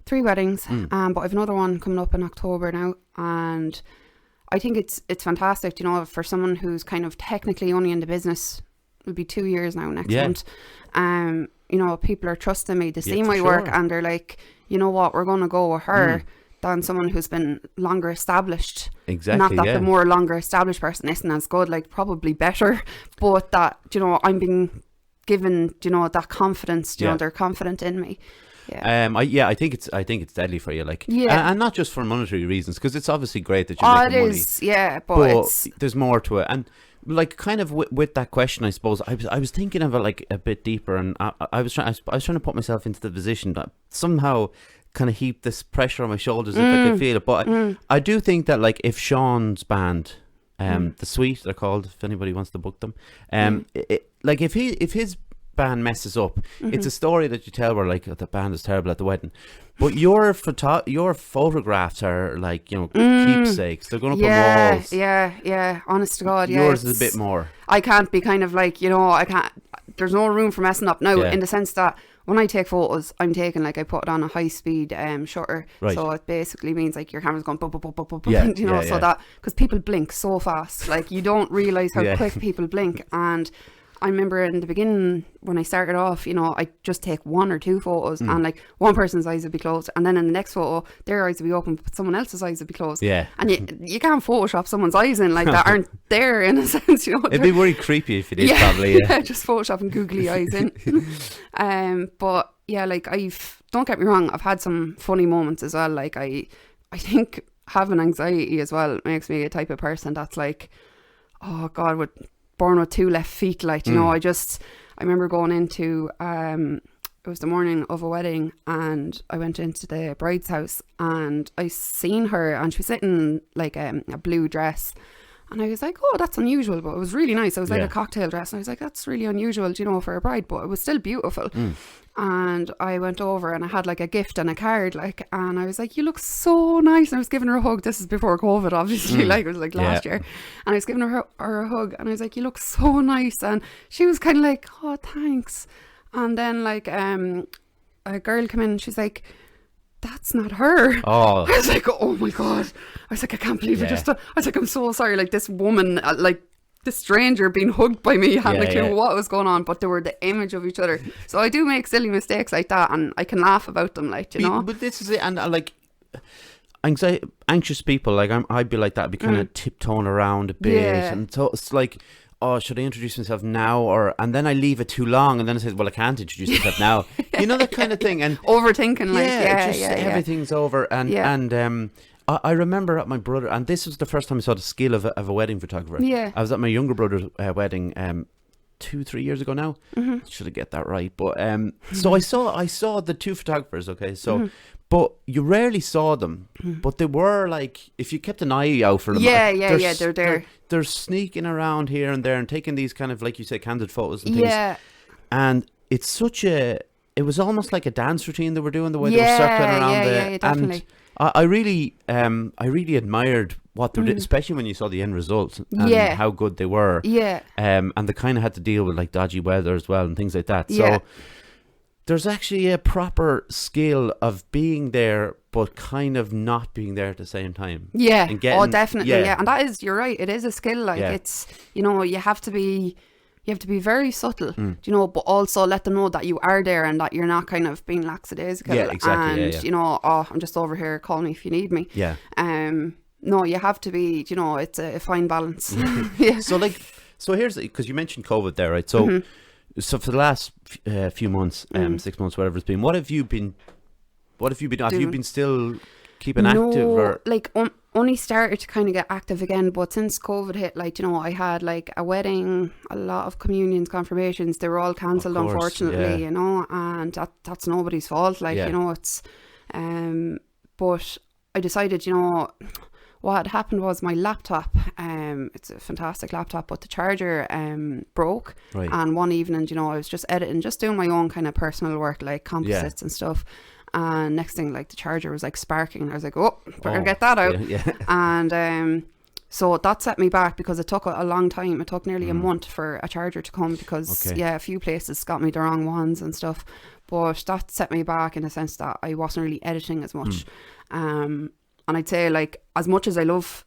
3 weddings, but I've another one coming up in October now, and I think it's fantastic, you know, for someone who's kind of technically only in the business. It'll be 2 years now next month. You know, people are trusting me, they see my work, and they're like, you know what, we're going to go with her than someone who's been longer established. Exactly. Not that the more longer established person isn't as good, like, probably better, but that, you know, I'm being given, you know, that confidence, you know, they're confident in me. I think it's deadly for you, like, and not just for monetary reasons, because it's obviously great that you're making money. But there's more to it. And like, kind of with that question, I suppose I was thinking of it like a bit deeper, and I was trying to put myself into the position that somehow kind of heap this pressure on my shoulders if I could feel it. But I do think that, like, if Sean's band, the Suite they're called, if anybody wants to book them, like, if his band messes up, it's a story that you tell where, like, the band is terrible at the wedding, but your photographs are, like, you know, keepsakes. They're going up on walls. Honest to God, yours is a bit more. I can't be kind of like, you know, I can't. There's no room for messing up now, in the sense that when I take photos, I'm taking, like, I put it on a high speed shutter, so it basically means, like, your camera's going boop, boop, boop, boop, boop, you know, so that, because people blink so fast, like, you don't realise how quick people blink, and I remember in the beginning when I started off, you know, I'd just take 1 or 2 photos and like one person's eyes would be closed, and then in the next photo their eyes would be open but someone else's eyes would be closed. Yeah. And you can't Photoshop someone's eyes in like that aren't there in a sense, you know. It'd be very creepy if you did, probably. Yeah, just Photoshopping googly eyes in. But yeah, like don't get me wrong, I've had some funny moments as well. Like I think having anxiety as well makes me a type of person that's like, oh God, born with 2 left feet, like, you know. I remember going into it was the morning of a wedding, and I went into the bride's house and I seen her, and she was sitting in like a blue dress, and I was like, oh, that's unusual, but it was really nice. It was like a cocktail dress, and I was like, that's really unusual, you know, for a bride, but it was still beautiful. And I went over and I had like a gift and a card, like, and I was like, you look so nice. And I was giving her a hug. This is before COVID, obviously, like it was like last year. And I was giving her a hug, and I was like, you look so nice. And she was kind of like, oh, thanks. And then like a girl came in and she's like, that's not her. Oh. I was like, oh my God. I was like, I can't believe it. I was like, I'm so sorry. Like this woman, like the stranger being hugged by me, hadn't a clue what was going on, but they were the image of each other. So I do make silly mistakes like that, and I can laugh about them, like, you know. But this is it, and like anxious people, like I'd be like that. I'd be kind of tiptoeing around a bit, and so it's like, oh, should I introduce myself now, and then I leave it too long, and then I say, well, I can't introduce myself now. You know, that kind of thing, and overthinking, like, everything's over, and I remember at my brother, and this was the first time I saw the skill of a wedding photographer. Yeah. I was at my younger brother's wedding 2-3 years ago now. Should have get that right, but so I saw the 2 photographers. Okay, so but you rarely saw them, but they were like, if you kept an eye out for them, they're there. They're sneaking around here and there and taking these kind of, like you say, candid photos and things. And it's such it was almost like a dance routine they were doing, the way they were circling around there. Definitely. And I really admired what they did, especially when you saw the end result and how good they were. And they kind of had to deal with like dodgy weather as well and things like that. So there's actually a proper skill of being there, but kind of not being there at the same time. Definitely. And that is, you're right, it is a skill. Like it's, you know, you have to be very subtle, you know, but also let them know that you are there and that you're not kind of being lackadaisical. And you know, oh, I'm just over here, call me if you need me. No, you have to be, you know, it's a fine balance. So here's, because you mentioned COVID there, right? So so for the last few months, 6 months, whatever it's been, what have you been have you been still keeping active, or like only started to kind of get active again, but since COVID hit, like, you know, I had like a wedding, a lot of communions, confirmations, they were all cancelled, unfortunately, you know, and that's nobody's fault, like, you know, it's but I decided, you know, what had happened was my laptop, it's a fantastic laptop, but the charger broke. And one evening, you know, I was just editing, just doing my own kind of personal work, like composites and stuff. And next thing, like, the charger was like sparking, and I was like, oh, better get that out. And so that set me back, because it took a long time. It took nearly a month for a charger to come, because a few places got me the wrong ones and stuff. But that set me back in the sense that I wasn't really editing as much. And I'd say, like, as much as I love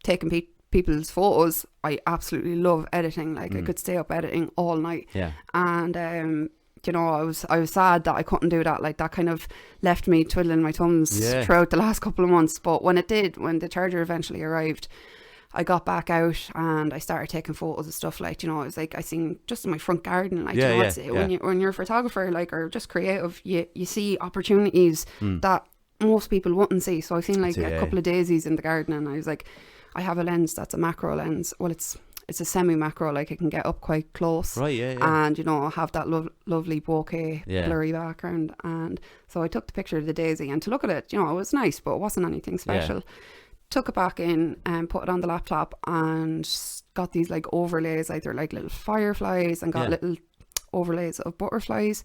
taking people's photos, I absolutely love editing. Like, I could stay up editing all night. And you know, I was sad that I couldn't do that. Like, that kind of left me twiddling my thumbs throughout the last couple of months. But when the charger eventually arrived, I got back out and I started taking photos of stuff. Like, you know, it was like I seen just in my front garden. Like, you know, when you're a photographer, like, or just creative, you see opportunities that most people wouldn't see. So I've seen like a couple of daisies in the garden, and I was like, I have a lens that's a macro lens. Well, it's a semi-macro, like it can get up quite close, and, you know, have that lovely bokeh blurry background. And so I took the picture of the daisy, and to look at it, you know, it was nice, but it wasn't anything special. Took it back in and put it on the laptop, and got these like overlays, like they're like little fireflies, and got little overlays of butterflies,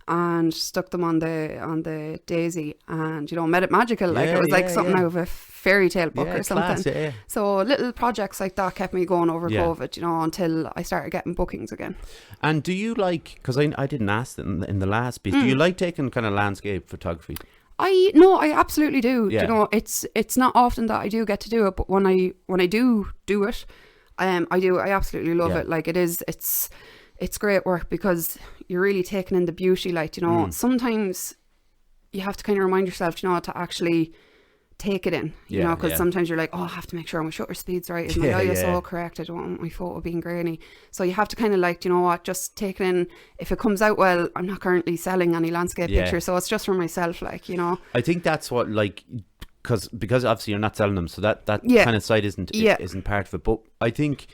and stuck them on the daisy, and, you know, made it magical. Like, it was like something out of a fairy tale book or something. Class, so little projects like that kept me going over COVID, you know, until I started getting bookings again. And do you like, because I didn't ask in the last piece, do you like taking kind of landscape photography? I absolutely do. You know, it's not often that I do get to do it, but when I do it, I absolutely love it. Like, it's it's great work because you're really taking in the beauty. Like, you know, sometimes you have to kind of remind yourself, you know, to actually take it in, you know, because sometimes you're like, oh, I have to make sure my shutter speed's right. Is my ISO correct? I don't want my photo being grainy. So you have to kind of like, you know what, just take it in. If it comes out well, I'm not currently selling any landscape pictures, so it's just for myself, like, you know. I think that's what, like, because obviously you're not selling them, so that kind of side isn't part of it. But I think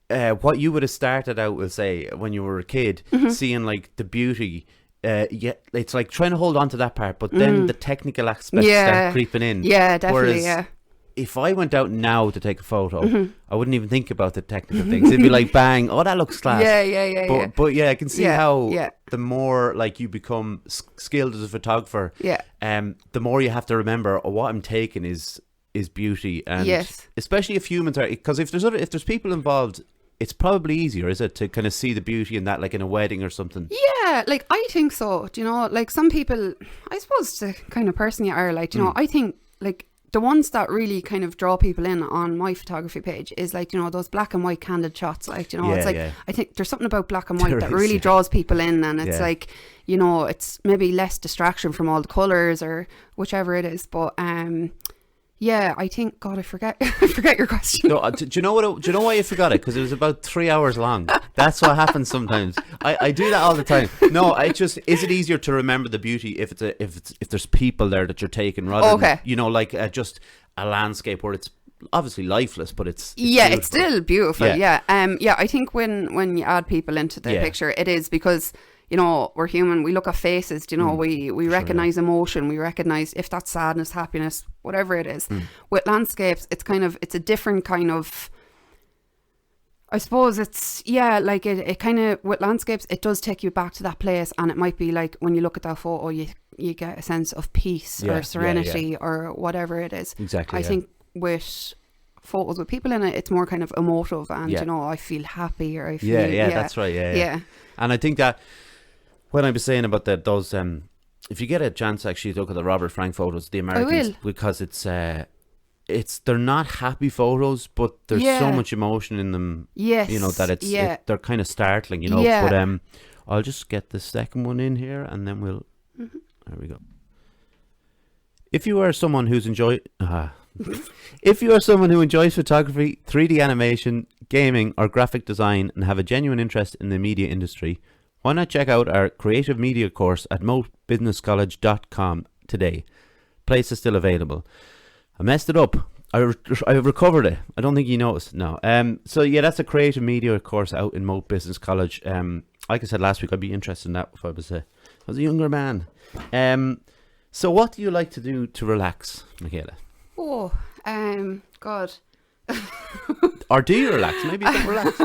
what you would have started out with, say, when you were a kid, seeing like the beauty. It's like trying to hold on to that part, but then the technical aspects start creeping in. Yeah, definitely. Whereas if I went out now to take a photo, I wouldn't even think about the technical things. It'd be like, bang, oh, that looks class. But I can see how the more like you become skilled as a photographer, the more you have to remember, oh, what I'm taking is beauty, and especially if humans are, because if there's people involved, it's probably easier, is it, to kind of see the beauty in that, like in a wedding or something? Yeah, like I think so. Do you know, like some people, I suppose the kind of person you are, like, you know, I think like the ones that really kind of draw people in on my photography page is like, you know, those black and white candid shots. Like, you know, it's like, I think there's something about black and white that really draws people in, and it's like, you know, it's maybe less distraction from all the colours or whichever it is. But yeah, I think, God, I forget your question. No, do you know why you forgot it? Because it was about 3 hours long. That's what happens sometimes. I do that all the time. No, is it easier to remember the beauty if there's people there that you're taking, rather than, you know, like just a landscape where it's obviously lifeless, but it's beautiful. It's still beautiful. I think when you add people into the picture, it is because, you know, we're human, we look at faces, you know, we recognize emotion, we recognize if that's sadness, happiness, whatever it is. With landscapes, it's a different kind of, I suppose it's, like it kind of, with landscapes, it does take you back to that place, and it might be like when you look at that photo, you get a sense of peace or serenity or whatever it is. Exactly. I think with photos with people in it, it's more kind of emotive, and you know, I feel happy, or I feel that's right. And I think that when I was saying about those if you get a chance actually to look at the Robert Frank photos, the Americans, because it's they're not happy photos, but there's so much emotion in them, you know, that they're kind of startling, you know. But I'll just get the second one in here, and then we'll there we go. If you are someone who enjoys photography, 3D animation, gaming, or graphic design, and have a genuine interest in the media industry, why not check out our creative media course at moatbusinesscollege.com today. Place is still available. I messed it up. I recovered it. I don't think you noticed. No. So yeah, that's a creative media course out in Moat Business College. Like I said last week, I'd be interested in that if I was a younger man. So what do you like to do to relax, Michaela? Oh, God. Or do you relax? Maybe you don't relax.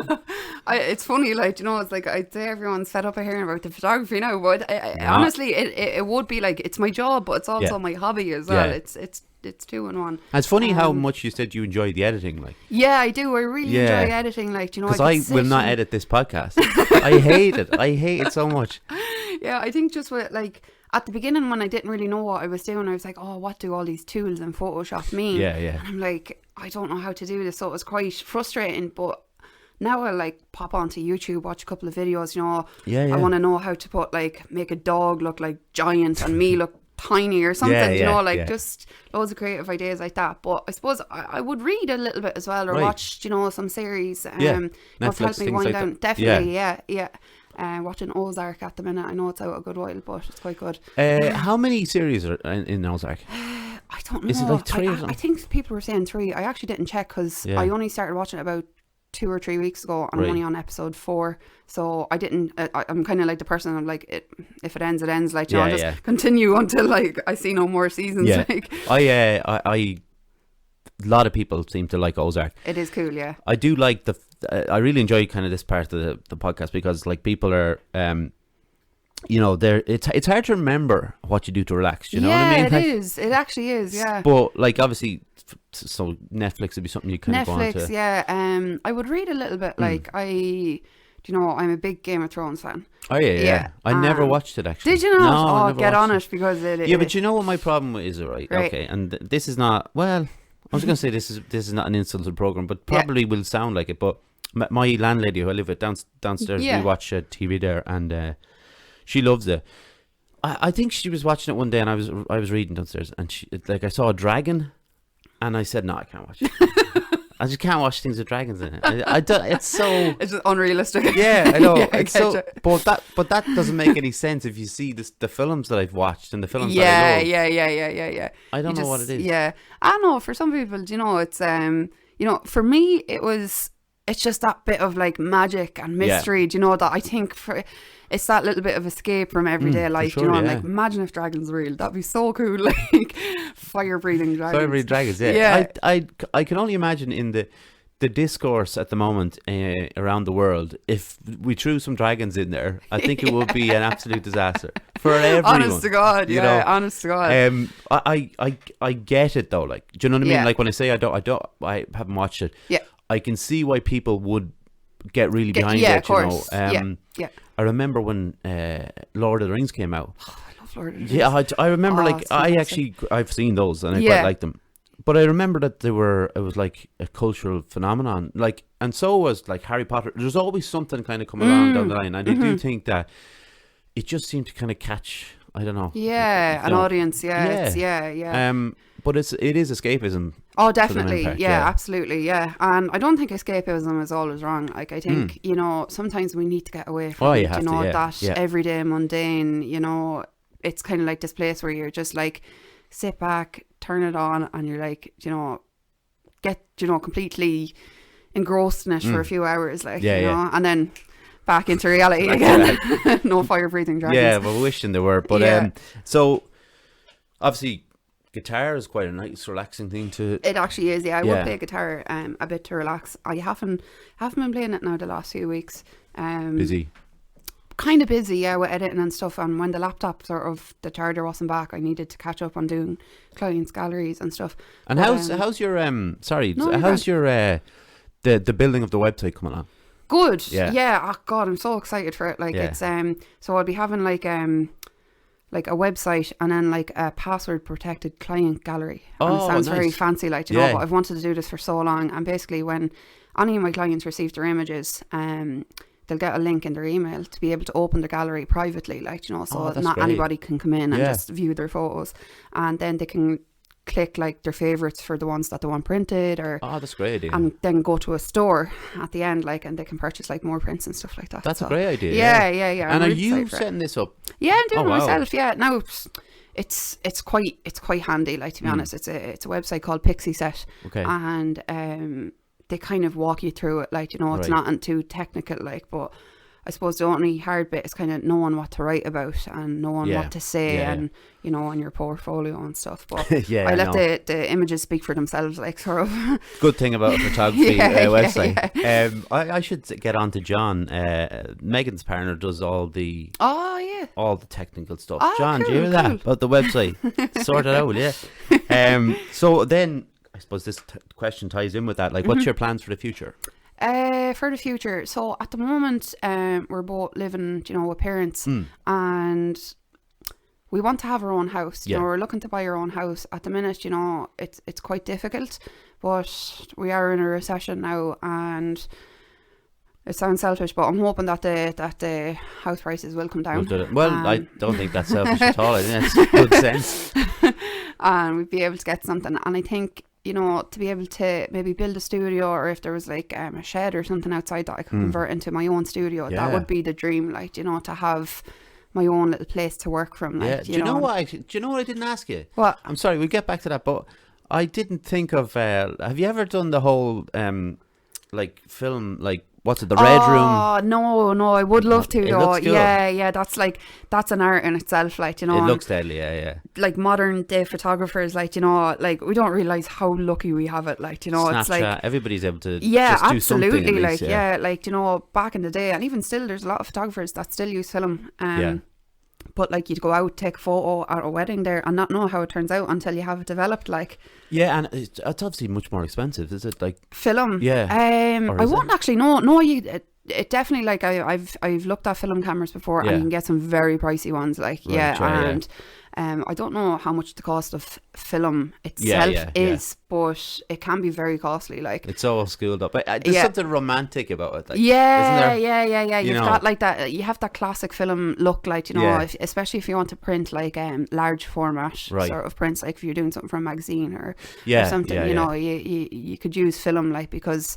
It's funny, like, you know, it's like I'd say everyone's fed up of hearing about the photography now, but honestly, it would be like, it's my job, but it's also my hobby as well. It's two in one. It's funny how much you said you enjoy the editing, like. Yeah, I do. I really enjoy editing, like, you know. Because I will not edit this podcast. I hate it. I hate it so much. Yeah, I think just with, like, at the beginning when I didn't really know what I was doing, I was like, oh, what do all these tools in Photoshop mean? And I'm like, I don't know how to do this. So it was quite frustrating, but now I like pop onto YouTube, watch a couple of videos, you know. I want to know how to put, like, make a dog look like giant and me look tiny or something, you know, like just loads of creative ideas like that. But I suppose I would read a little bit as well, or watch, you know, some series to help me wind down. Definitely, watching Ozark at the minute. I know it's out a good while, but it's quite good. How many series are in Ozark? I don't know. Is it like 3 or something? I think people were saying 3. I actually didn't check because I only started watching it about 2 or 3 weeks ago, and I'm only on episode 4, so I didn't. I'm kind of like the person, I'm like, if it ends, it ends. Like, you know, I'll just continue until, like, I see no more seasons. Like, I a lot of people seem to like Ozark. It is cool, yeah. I do like I really enjoy kind of this part of the podcast, because, like, people are you know, it's hard to remember what you do to relax. You know what I mean? Yeah, it is. It actually is. Yeah. But, like, obviously, so Netflix would be something you kind of go on to. Netflix, yeah. I would read a little bit. Like, I'm a big Game of Thrones fan. Oh yeah. I never watched it, actually. Did you not? No, get on it, because it. Yeah, but you know what my problem is, right? Okay, and this is not. Well, I was going to say this is not an insult to the program, but probably will sound like it. But my landlady who I live with downstairs, we watch TV there, and she loves it. I think she was watching it one day, and I was reading downstairs, and I saw a dragon, and I said, no, I can't watch it. I just can't watch things with dragons in it. I don't, it's so... It's just unrealistic. Yeah, I know. It's so... But that doesn't make any sense if you see the films that I've watched and the films that I love. Yeah. I don't know what it is. Yeah. I know, for some people, it's... for me, it's just that bit of like magic and mystery, that I think it's that little bit of escape from everyday life, sure, and like, imagine if dragons were real. That'd be so cool. Like fire-breathing dragons. Fire-breathing dragons, yeah. I can only imagine in the discourse at the moment around the world, if we threw some dragons in there, I think it would be an absolute disaster for everyone. Honest to God, honest to God. I get it though. Like, do you know what I mean? Yeah. Like when I say I haven't watched it. Yeah. I can see why people would get really behind it. Of course. Yeah. I remember when Lord of the Rings came out. Oh, I love Lord of the Rings. Yeah, I remember I've seen those and I quite like them. But I remember that it was like a cultural phenomenon. Like, and so was like Harry Potter. There's always something kind of coming along down the line. And I do think that it just seemed to kind of catch, I don't know. Yeah, an audience. Yeah. But it is escapism. Oh, definitely. Absolutely. Yeah. And I don't think escapism is always wrong. Like, I think, sometimes we need to get away from that everyday mundane, it's kind of like this place where you're just like, sit back, turn it on, and you're like, get, completely engrossed in it for a few hours, like, and then back into reality again. No fire-breathing dragons. Yeah, well, wishing there were. But, so, obviously, guitar is quite a nice, relaxing thing to... It actually is, yeah. I would play guitar a bit to relax. I haven't been playing it now the last few weeks. Busy? Kind of busy, yeah, with editing and stuff. And when the laptop the charger wasn't back, I needed to catch up on doing clients' galleries and stuff. And how's your the building of the website coming along? Good. Yeah. Oh God, I'm so excited for it. Like it's so I'll be having like a website and then like a password protected client gallery. And it sounds very fancy, like, but I've wanted to do this for so long. And basically when any of my clients receive their images, they'll get a link in their email to be able to open the gallery privately, like, so not anybody can come in and just view their photos. And then they can click like their favorites for the ones that they want printed, or that's great idea. And then go to a store at the end, like, and they can purchase like more prints and stuff like that. That's a great idea. Yeah. And are you setting this up? Yeah, I'm doing it myself. Yeah, now it's quite handy. Like, to be honest, it's a website called Pixie Set. Okay. And they kind of walk you through it, like, it's not too technical, like, but I suppose the only hard bit is kind of knowing what to write about and knowing what to say and, on your portfolio and stuff. But I let the images speak for themselves, like, sort of. Good thing about a photography website. Yeah. I should get on to John. Megan's partner does all the technical stuff. John, do you hear that about the website? Sort it out, yeah. So then, I suppose this question ties in with that. Like, what's your plans for the future? For the future, so at the moment, we're both living, with parents, and we want to have our own house. We're looking to buy our own house. At the minute, it's quite difficult, but we are in a recession now, and it sounds selfish, but I'm hoping that the house prices will come down. Well, I don't think that's selfish at all. I think that's good sense. And we'd be able to get something, and I think, to be able to maybe build a studio, or if there was like a shed or something outside that I could convert into my own studio, that would be the dream, like, to have my own little place to work from. Like, do you know what I didn't ask you? What? I'm sorry, we'll get back to that, but I didn't think of, have you ever done the whole, like, film, like, what's it, the Red Room? Oh, no, I would love to, though. Cool. Yeah, that's an art in itself, like, It looks deadly, yeah. Like, modern day photographers, like, like, we don't realise how lucky we have it, like, Snapchat, it's like... everybody's able to absolutely, do something, like, least, like, back in the day, and even still, there's a lot of photographers that still use film, but, like, you'd go out, take a photo at a wedding there and not know how it turns out until you have it developed, like. Yeah, and it's obviously much more expensive, is it? Like, film? Yeah. I won't actually know. No, it definitely, like, I've looked at film cameras before, and you can get some very pricey ones, like, I don't know how much the cost of film itself is, but it can be very costly. Like, it's all schooled up, but there's something romantic about it. Like, isn't there? You've got like that. You have that classic film look, like, you know, especially if you want to print like large format sort of prints, like if you're doing something for a magazine or something. You know, you could use film, like, because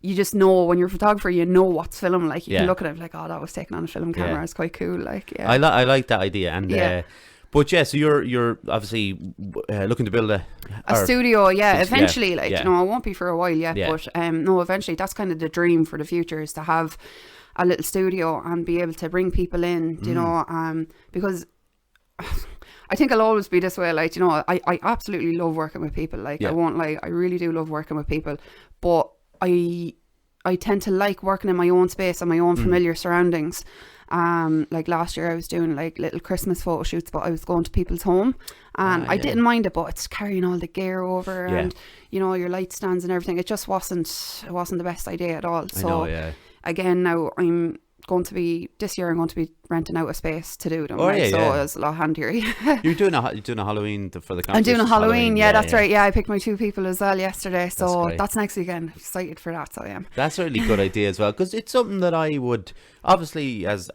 you just know when you're a photographer, you know what's film. Like, you can look at it like, oh, that was taken on a film camera. It's quite cool. Like, I like that idea, and but so you're obviously looking to build a studio, eventually, like, you know, it won't be for a while yet, but no, eventually that's kind of the dream for the future, is to have a little studio and be able to bring people in, you know, because I think I'll always be this way, like, you know, I absolutely love working with people, like, I won't lie, I really do love working with people, but I tend to like working in my own space and my own familiar surroundings. Like last year I was doing like little Christmas photo shoots, but I was going to people's home, and I didn't mind it, but it's carrying all the gear over and, you know, your light stands and everything. It just wasn't the best idea at all. So again, now this year I'm going to be renting out a space to do them. So it's a lot handier. You're doing a Halloween for the competition. I'm doing a Halloween, that's right. I picked my 2 people as well yesterday, so that's next weekend. Excited for that, so I am. That's a really good idea as well, because it's something that I would, obviously, as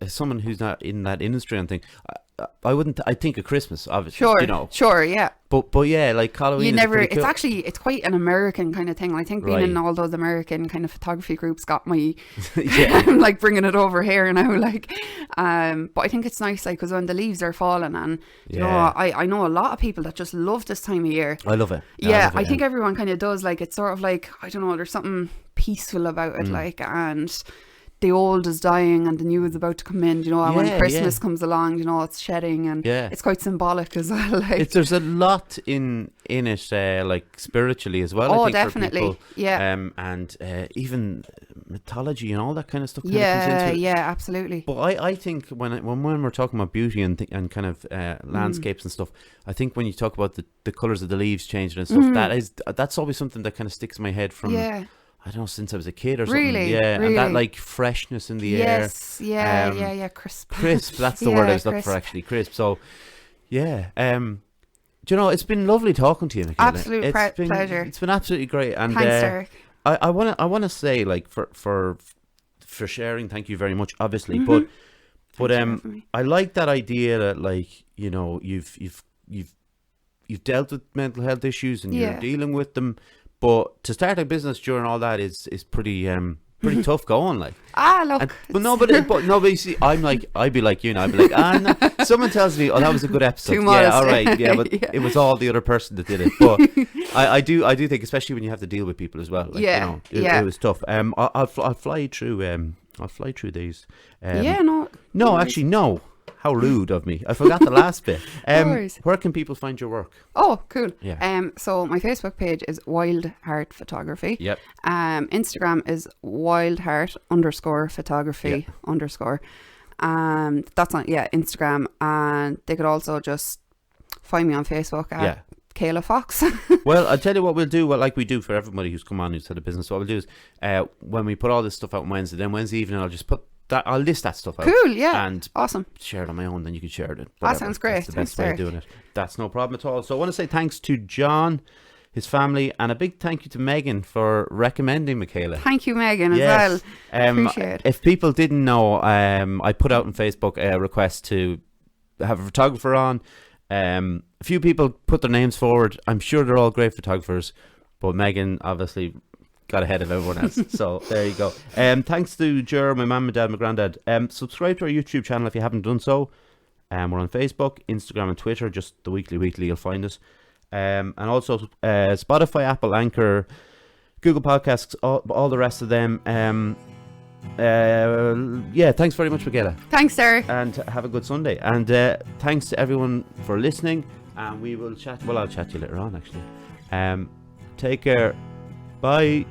someone who's not in that industry and thing, I think of Christmas, obviously. Sure, you know. Sure, yeah. But yeah, like Halloween it's quite an American kind of thing. I think being in all those American kind of photography groups got me I'm like bringing it over here now, like, but I think it's nice, like, because when the leaves are falling, and you know, I know a lot of people that just love this time of year. I love it. I think everyone kind of does. Like, it's sort of like, I don't know, there's something peaceful about it, like, and the old is dying and the new is about to come in, you know, and when Christmas comes along, you know, it's shedding, and it's quite symbolic as well. Like, there's a lot in it, like, spiritually as well. I think, definitely, for people. And even mythology and all that kind of stuff comes into it. Absolutely. But I think when we're talking about beauty and kind of landscapes and stuff, I think when you talk about the colours of the leaves changing and stuff, that's always something that kind of sticks in my head from I don't know, since I was a kid or something. Really? And that, like, freshness in the air. Crisp. Crisp, that's the word I was looking for, actually, crisp. So, do you know, it's been lovely talking to you, Michaela. Absolute pleasure. It's been absolutely great. And thanks, Derek. I want to say, like, for sharing, thank you very much, obviously. But I like that idea that, like, you know, you've dealt with mental health issues and you're dealing with them. But to start a business during all that is pretty tough going, like. But you see, I'd be like you now. I'd be like, no. Someone tells me, oh, that was a good episode. All right, but it was all the other person that did it. But I do think, especially when you have to deal with people as well. Like, you know, it was tough. I'll fly through. I'll fly through these. No, actually, no. How rude of me. I forgot the last bit. Where can people find your work? Oh, cool. Yeah. So my Facebook page is Wild Heart Photography. Yep. Instagram is wildheart_photography_. That's on Instagram, and they could also just find me on Facebook at Michaela Fox. Well, I'll tell you what we'll do, like we do for everybody who's come on who's had a business. What we'll do is when we put all this stuff out on Wednesday, then Wednesday evening I'll just put I'll list that stuff out. Cool, yeah. And awesome. Share it on my own, then you can share it. Whatever. That sounds great. That's the best way of doing it. That's no problem at all. So I want to say thanks to John, his family, and a big thank you to Megan for recommending Michaela. Thank you, Megan, as well. Appreciate it. If people didn't know, I put out on Facebook a request to have a photographer on. A few people put their names forward. I'm sure they're all great photographers, but Megan obviously got ahead of everyone else. So there you go. Thanks to Jer, my mum, my dad, my granddad. Subscribe to our YouTube channel if you haven't done so. We're on Facebook, Instagram and Twitter, just the Weekly you'll find us. And also Spotify, Apple, Anchor, Google Podcasts, all the rest of them. Thanks very much, Michaela. Thanks, Derek. And have a good Sunday. And thanks to everyone for listening. And we will chat. Well, I'll chat to you later on, actually. Take care. Bye.